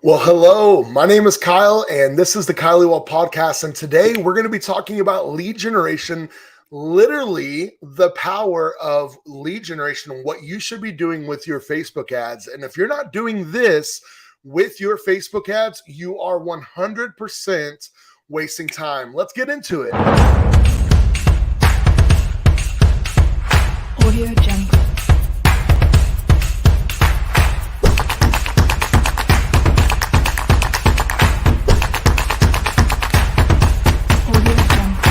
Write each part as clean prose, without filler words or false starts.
Well, hello. My name is Kyle, and this is the Kyle Ewald Podcast. And today we're going to be talking about lead generation, literally the power of lead generation and what you should be doing with your Facebook ads. And if you're not doing this with your Facebook ads, you are 100% wasting time. Let's get into it. Audio Jungle. Audio Jungle. Audio Jungle.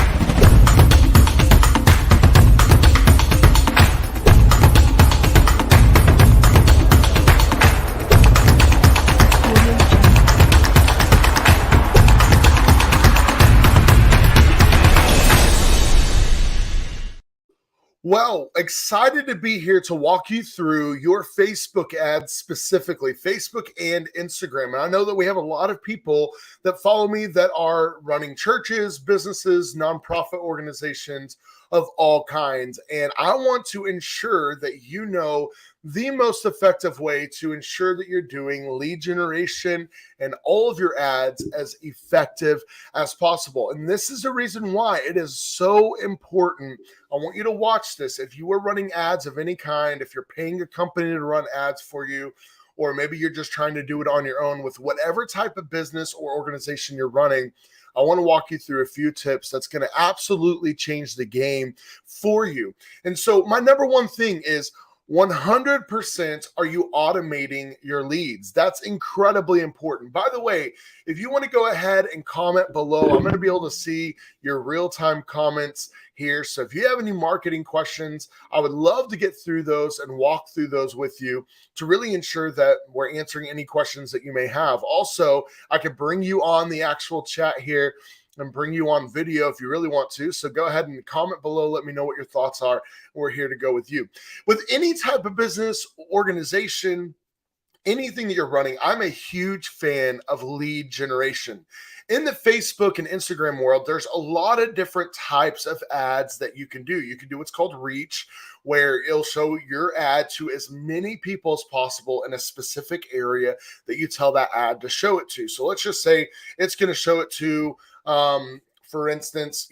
Well, excited to be here to walk you through your Facebook ads, specifically Facebook and Instagram. And I know that we have a lot of people that follow me that are running churches, businesses, nonprofit organizations of all kinds. And I want to ensure that you know the most effective way to ensure that you're doing lead generation and all of your ads as effective as possible. And this is the reason why it is so important. I want you to watch this. If you are running ads of any kind, if you're paying a company to run ads for you, or maybe you're just trying to do it on your own with whatever type of business or organization you're running, I want to walk you through a few tips that's going to absolutely change the game for you. And so my number one thing is 100% are you automating your leads? That's incredibly important. By the way, if you want to go ahead and comment below, I'm going to be able to see your real-time comments here. So if you have any marketing questions, I would love to get through those and walk through those with you to really ensure that we're answering any questions that you may have. Also, I could bring you on the actual chat here and bring you on video if you really want to. So go ahead and comment below. Let me know what your thoughts are. We're here to go with you. With any type of business, organization, anything that you're running, I'm a huge fan of lead generation. In the Facebook and Instagram world, there's a lot of different types of ads that you can do. You can do what's called reach, where it'll show your ad to as many people as possible in a specific area that you tell that ad to show it to. So let's just say it's going to show it to, for instance,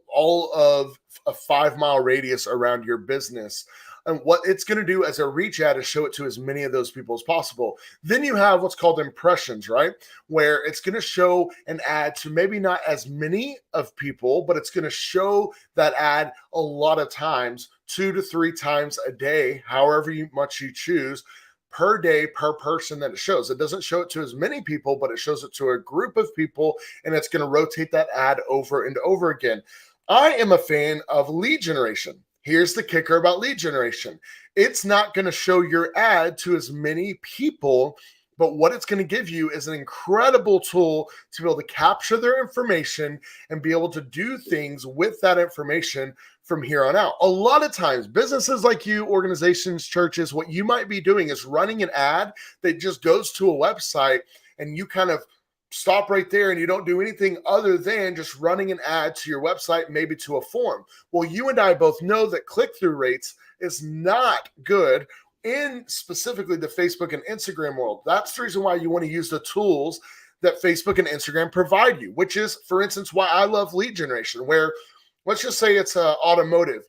all of a 5-mile radius around your business. And what it's going to do as a reach ad is show it to as many of those people as possible. Then you have what's called impressions, right? Where it's going to show an ad to maybe not as many of people, but it's going to show that ad a lot of times, 2 to 3 times a day, however much you choose, per day, per person that it shows. It doesn't show it to as many people, but it shows it to a group of people, and it's going to rotate that ad over and over again. I am a fan of lead generation. Here's the kicker about lead generation. It's not going to show your ad to as many people, but what it's going to give you is an incredible tool to be able to capture their information and be able to do things with that information from here on out. A lot of times, businesses like you, organizations, churches, what you might be doing is running an ad that just goes to a website, and you kind of stop right there and you don't do anything other than just running an ad to your website, maybe to a form. Well, you and I both know that click-through rates is not good in specifically the Facebook and Instagram world. That's the reason why you want to use the tools that Facebook and Instagram provide you, which is, for instance, why I love lead generation, where let's just say it's automotive.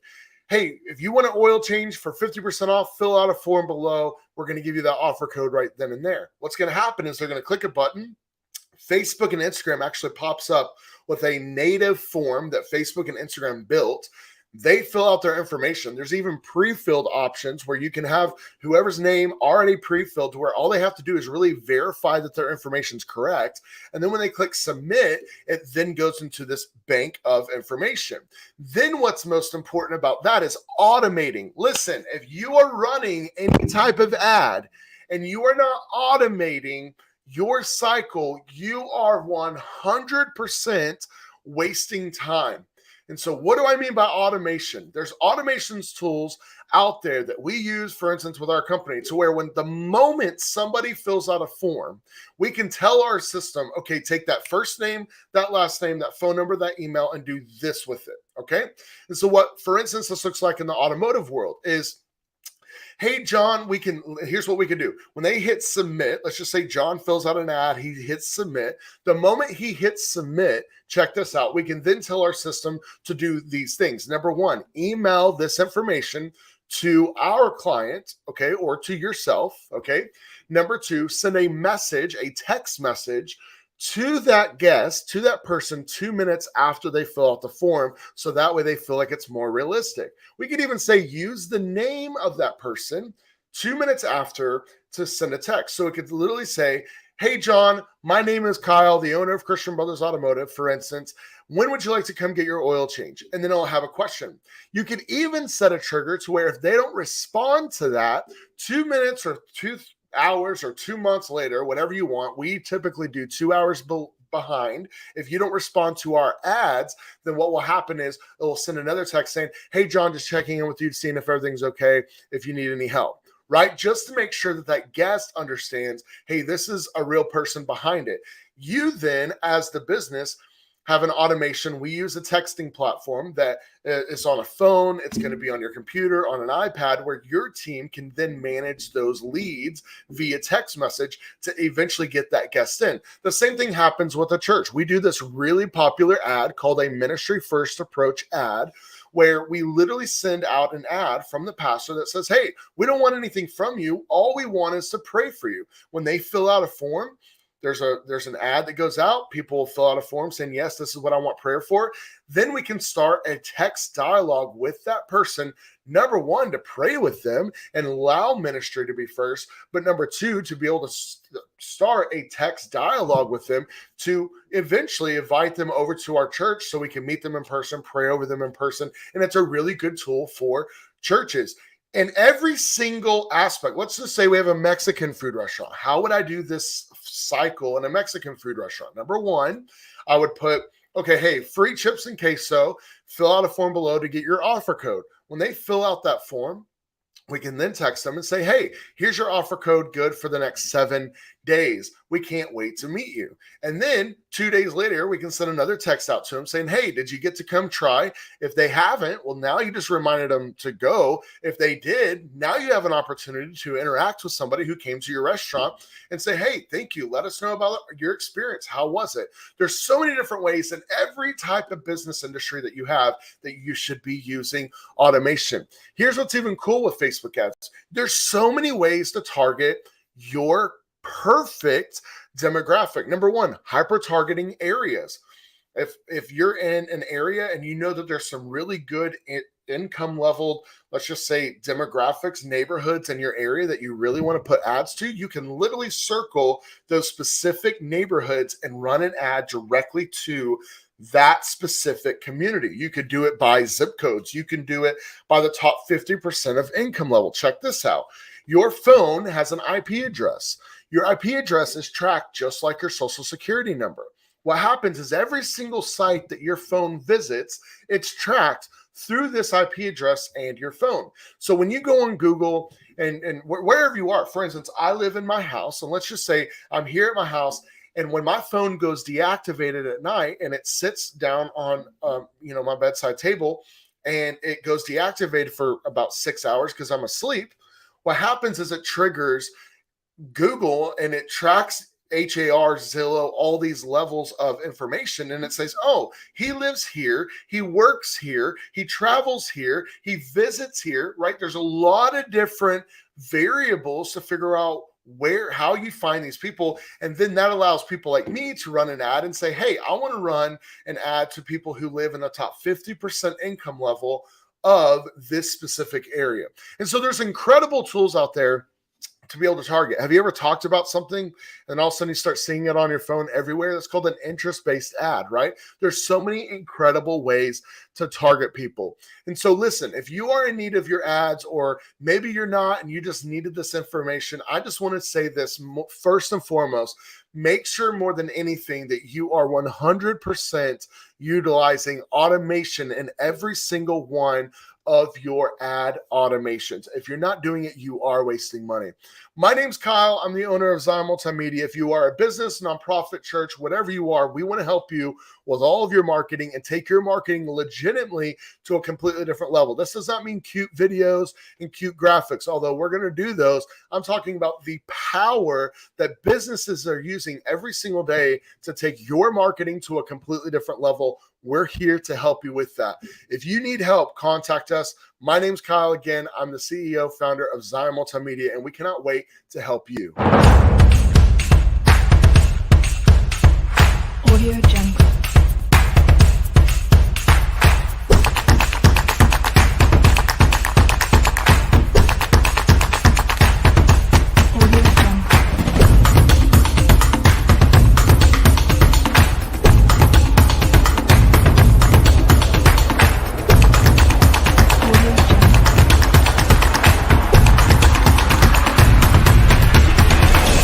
Hey, if you want an oil change for 50% off, fill out a form below. We're going to give you that offer code right then and there. What's going to happen is they're going to click a button. Facebook and Instagram actually pops up with a native form that Facebook and Instagram built. They fill out their information. There's even pre-filled options where you can have whoever's name already pre-filled, to where all they have to do is really verify that their information is correct. And then when they click submit, it then goes into this bank of information. Then what's most important about that is automating. Listen, if you are running any type of ad and you are not automating your cycle, you are 100% wasting time. And so what do I mean by automation? There's automations tools out there that we use, for instance, with our company, to where when the moment somebody fills out a form, we can tell our system, okay, take that first name, that last name, that phone number, that email, and do this with it, okay? And so what, for instance, this looks like in the automotive world is, hey, John, here's what we can do. When they hit submit, let's just say John fills out an ad, he hits submit. The moment he hits submit, check this out. We can then tell our system to do these things. Number one, email this information to our client, okay, or to yourself, okay. Number two, send a message, a text message to that guest, to that person 2 minutes after they fill out the form. So that way they feel like it's more realistic. We could even say use the name of that person 2 minutes after to send a text. So it could literally say, hey, John, my name is Kyle, the owner of Christian Brothers Automotive, for instance. When would you like to come get your oil change? And then it'll have a question. You could even set a trigger to where if they don't respond to that 2 minutes or 2 hours or 2 months later, whatever you want, we typically do 2 hours behind. If you don't respond to our ads, then what will happen is it will send another text saying, hey, John, just checking in with you, seeing if everything's okay, if you need any help. Right? Just to make sure that that guest understands, hey, this is a real person behind it. You then, as the business, have an automation. We use a texting platform that is on a phone. It's going to be on your computer, on an iPad, where your team can then manage those leads via text message to eventually get that guest in. The same thing happens with a church. We do this really popular ad called a ministry first approach ad, where we literally send out an ad from the pastor that says, hey, we don't want anything from you. All we want is to pray for you. When they fill out a form, there's an ad that goes out. People will fill out a form saying, yes, this is what I want prayer for. Then we can start a text dialogue with that person. Number one, to pray with them and allow ministry to be first. But number two, to be able to start a text dialogue with them to eventually invite them over to our church so we can meet them in person, pray over them in person. And it's a really good tool for churches. In every single aspect, let's just say we have a Mexican food restaurant. How would I do this cycle in a Mexican food restaurant? Number one, I would put, okay, hey, free chips and queso, fill out a form below to get your offer code. When they fill out that form, we can then text them and say, hey, here's your offer code, good for the next 7 days. We can't wait to meet you. And then 2 days later, we can send another text out to them saying, hey, did you get to come try? If they haven't, well, now you just reminded them to go. If they did, now you have an opportunity to interact with somebody who came to your restaurant and say, hey, thank you. Let us know about your experience. How was it? There's so many different ways in every type of business industry that you have that you should be using automation. Here's what's even cool with Facebook ads. There's so many ways to target your perfect demographic. Number one, hyper targeting areas. If you're in an area and you know that there's some really good income level, let's just say demographics, neighborhoods in your area that you really want to put ads to, you can literally circle those specific neighborhoods and run an ad directly to that specific community. You could do it by zip codes. You can do it by the top 50% of income level. Check this out. Your phone has an IP address. Your IP address is tracked just like your social security number. What happens is every single site that your phone visits, it's tracked through this IP address and your phone. So when you go on Google and wherever you are, for instance, I live in my house, and let's just say I'm here at my house, and when my phone goes deactivated at night and it sits down on my bedside table and it goes deactivated for about 6 hours because I'm asleep, what happens is it triggers Google and it tracks HAR, Zillow, all these levels of information. And it says, oh, he lives here. He works here. He travels here. He visits here, right? There's a lot of different variables to figure out how you find these people. And then that allows people like me to run an ad and say, hey, I want to run an ad to people who live in the top 50% income level of this specific area. And so there's incredible tools out there to be able to target. Have you ever talked about something and all of a sudden you start seeing it on your phone everywhere? That's called an interest-based ad, right? There's so many incredible ways to target people. And so listen, if you are in need of your ads, or maybe you're not and you just needed this information, I just want to say this first and foremost. Make sure more than anything that you are 100% utilizing automation in every single one of your ad automations. If you're not doing it, you are wasting money. My name's Kyle. I'm the owner of Zion Multimedia. If you are a business, nonprofit, church, whatever you are, we want to help you with all of your marketing and take your marketing legitimately to a completely different level. This does not mean cute videos and cute graphics, although we're going to do those. I'm talking about the power that businesses are using every single day to take your marketing to a completely different level. We're here to help you with that. If you need help, contact us. My name's Kyle again. I'm the CEO, founder of Zion Multimedia, and we cannot wait to help you.